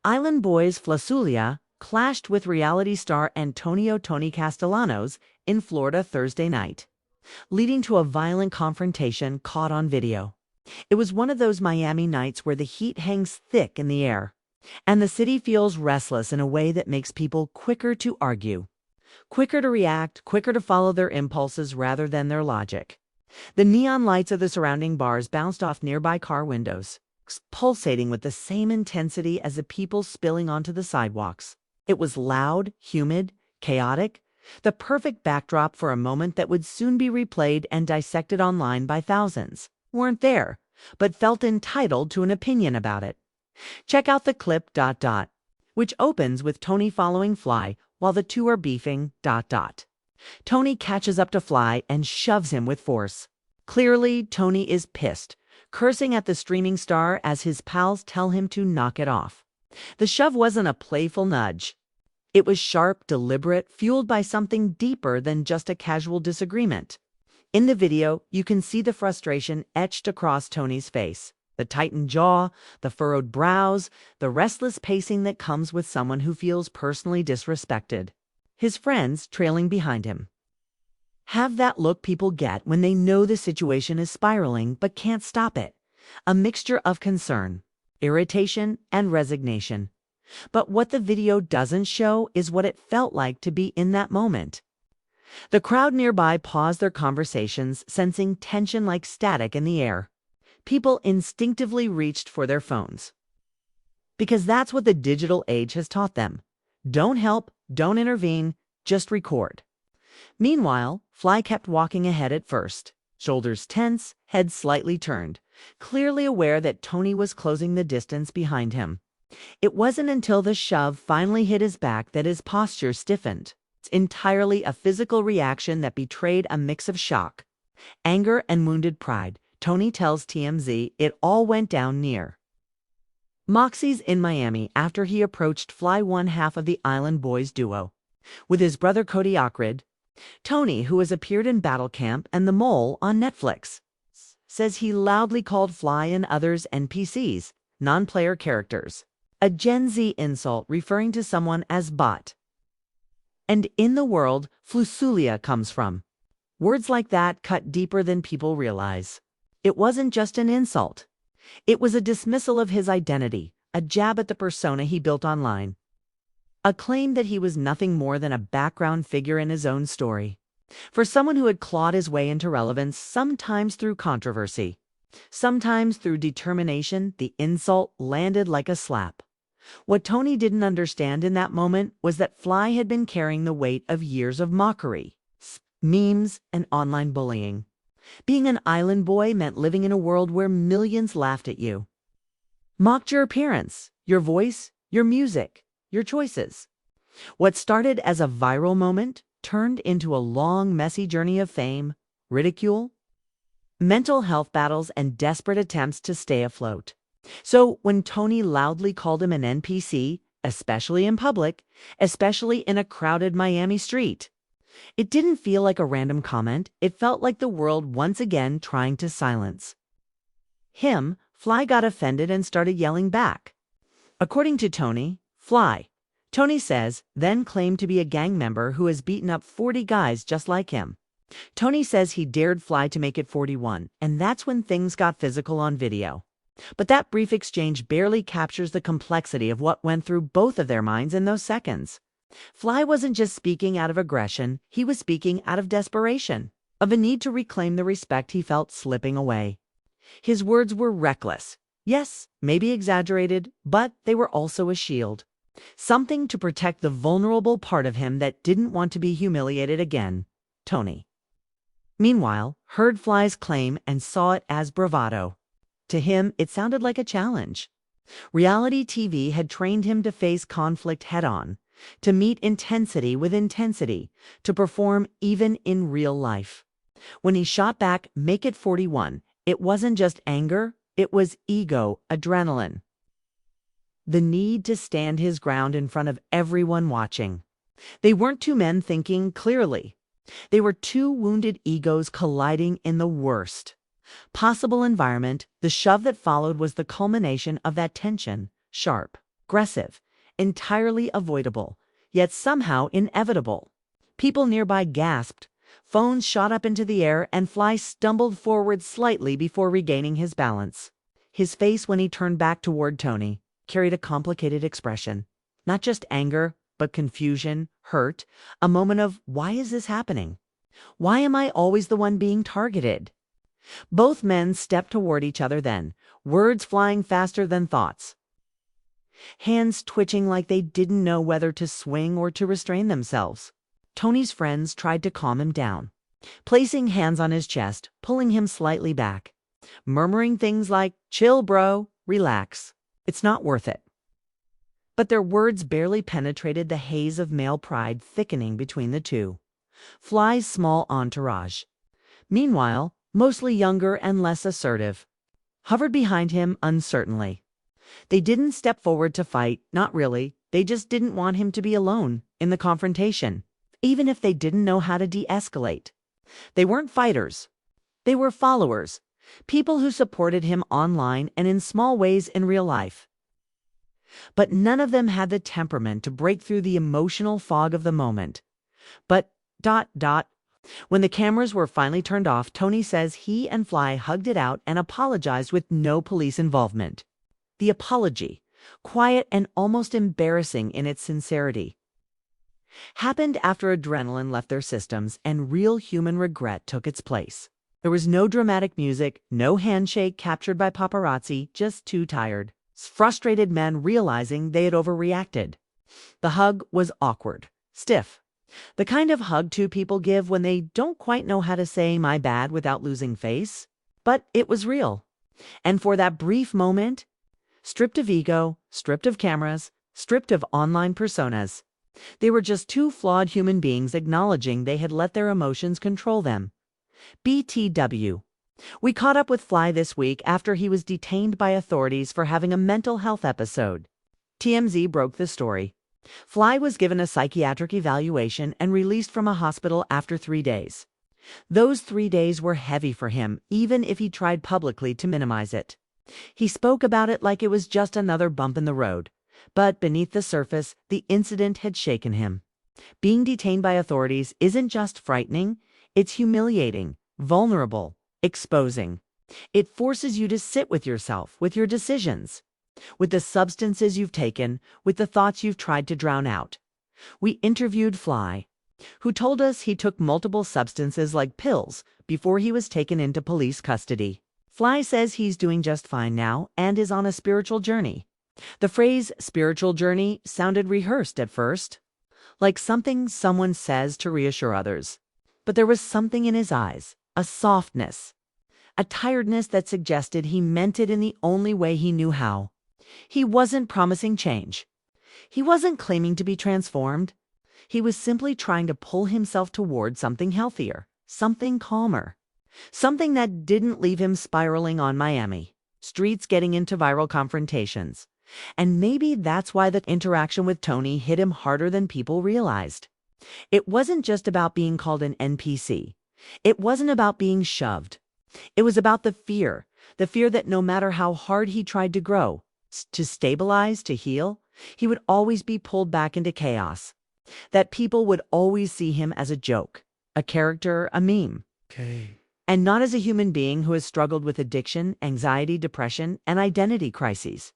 Island Boys Flyysoulja clashed with reality star Antonio "Tony" Castellanos in Florida Thursday night, leading to a violent confrontation caught on video. It was one of those Miami nights where the heat hangs thick in the air, and the city feels restless in a way that makes people quicker to argue, quicker to react, quicker to follow their impulses rather than their logic. The neon lights of the surrounding bars bounced off nearby car windows, pulsating with the same intensity as the people spilling onto the sidewalks. It was loud, humid, chaotic, the perfect backdrop for a moment that would soon be replayed and dissected online by thousands. Weren't there, but felt entitled to an opinion about it. Check out the clip, which opens with Tony following Fly while the two are beefing, Tony catches up to Fly and shoves him with force. Clearly, Tony is pissed, cursing at the streaming star as his pals tell him to knock it off. The shove wasn't a playful nudge. It was sharp, deliberate, fueled by something deeper than just a casual disagreement. In the video, you can see the frustration etched across Tony's face. The tightened jaw, the furrowed brows, the restless pacing that comes with someone who feels personally disrespected. His friends trailing behind him have that look people get when they know the situation is spiraling but can't stop it. A mixture of concern, irritation, and resignation. But what the video doesn't show is what it felt like to be in that moment. The crowd nearby paused their conversations, sensing tension like static in the air. People instinctively reached for their phones, because that's what the digital age has taught them. Don't help, don't intervene, just record. Meanwhile, Fly kept walking ahead at first, shoulders tense, head slightly turned, clearly aware that Tony was closing the distance behind him. It wasn't until the shove finally hit his back that his posture stiffened. It's entirely a physical reaction that betrayed a mix of shock, anger, and wounded pride. Tony tells TMZ it all went down near Moxie's in Miami after he approached Fly, one half of the Island Boys duo, with his brother Cody Ockrid. Tony, who has appeared in Battle Camp and The Mole on Netflix, says he loudly called Fly and others NPCs, non-player characters, a Gen Z insult referring to someone as bot. And in the world Flyysoulja comes from, words like that cut deeper than people realize. It wasn't just an insult. It was a dismissal of his identity, a jab at the persona he built online, a claim that he was nothing more than a background figure in his own story. For someone who had clawed his way into relevance, sometimes through controversy, sometimes through determination, the insult landed like a slap. What Tony didn't understand in that moment was that Fly had been carrying the weight of years of mockery, memes, and online bullying. Being an island boy meant living in a world where millions laughed at you, mocked your appearance, your voice, your music, your choices. What started as a viral moment turned into a long, messy journey of fame, ridicule, mental health battles, and desperate attempts to stay afloat. So when Tony loudly called him an NPC, especially in public, especially in a crowded Miami street, it didn't feel like a random comment. It felt like the world once again trying to silence him. Fly got offended and started yelling back. According to Tony says, then claimed to be a gang member who has beaten up 40 guys just like him. Tony says he dared Fly to make it 41, and that's when things got physical on video. But that brief exchange barely captures the complexity of what went through both of their minds in those seconds. Fly wasn't just speaking out of aggression, he was speaking out of desperation, of a need to reclaim the respect he felt slipping away. His words were reckless. Yes, maybe exaggerated, but they were also a shield. Something to protect the vulnerable part of him that didn't want to be humiliated again. Tony, meanwhile, heard Fly's claim and saw it as bravado. To him, it sounded like a challenge. Reality TV had trained him to face conflict head-on, to meet intensity with intensity, to perform even in real life. When he shot back, "Make it 41, it wasn't just anger, it was ego, adrenaline. The need to stand his ground in front of everyone watching. They weren't two men thinking clearly. They were two wounded egos colliding in the worst possible environment. The shove that followed was the culmination of that tension, sharp, aggressive, entirely avoidable, yet somehow inevitable. People nearby gasped. Phones shot up into the air, and Fly stumbled forward slightly before regaining his balance. His face, when he turned back toward Tony, carried a complicated expression. Not just anger, but confusion, hurt, a moment of, why is this happening? Why am I always the one being targeted? Both men stepped toward each other then, words flying faster than thoughts. Hands twitching like they didn't know whether to swing or to restrain themselves. Tony's friends tried to calm him down, placing hands on his chest, pulling him slightly back, murmuring things like, "Chill, bro, relax. It's not worth it." But their words barely penetrated the haze of male pride thickening between the two. Fly's small entourage, meanwhile, mostly younger and less assertive, hovered behind him uncertainly. They didn't step forward to fight, not really. They just didn't want him to be alone in the confrontation, even if they didn't know how to de-escalate. They weren't fighters. They were followers, people who supported him online and in small ways in real life. But none of them had the temperament to break through the emotional fog of the moment. But, when the cameras were finally turned off, Tony says he and Fly hugged it out and apologized with no police involvement. The apology, quiet and almost embarrassing in its sincerity, happened after adrenaline left their systems and real human regret took its place. There was no dramatic music, no handshake captured by paparazzi, just two tired, frustrated men realizing they had overreacted. The hug was awkward, stiff. The kind of hug two people give when they don't quite know how to say "my bad" without losing face. But it was real. And for that brief moment, stripped of ego, stripped of cameras, stripped of online personas, they were just two flawed human beings acknowledging they had let their emotions control them. BTW. We caught up with Fly this week after he was detained by authorities for having a mental health episode. TMZ broke the story. Fly was given a psychiatric evaluation and released from a hospital after 3 days. Those 3 days were heavy for him, even if he tried publicly to minimize it. He spoke about it like it was just another bump in the road. But beneath the surface, the incident had shaken him. Being detained by authorities isn't just frightening, it's humiliating, vulnerable, exposing. It forces you to sit with yourself, with your decisions, with the substances you've taken, with the thoughts you've tried to drown out. We interviewed Fly, who told us he took multiple substances like pills before he was taken into police custody. Fly says he's doing just fine now and is on a spiritual journey. The phrase "spiritual journey" sounded rehearsed at first, like something someone says to reassure others. But there was something in his eyes, a softness, a tiredness that suggested he meant it in the only way he knew how. He wasn't promising change. He wasn't claiming to be transformed. He was simply trying to pull himself toward something healthier, something calmer, something that didn't leave him spiraling on Miami streets, getting into viral confrontations. And maybe that's why the interaction with Tony hit him harder than people realized. It wasn't just about being called an NPC. It wasn't about being shoved. It was about the fear that no matter how hard he tried to grow, to stabilize, to heal, he would always be pulled back into chaos. That people would always see him as a joke, a character, a meme. Okay. And not as a human being who has struggled with addiction, anxiety, depression, and identity crises.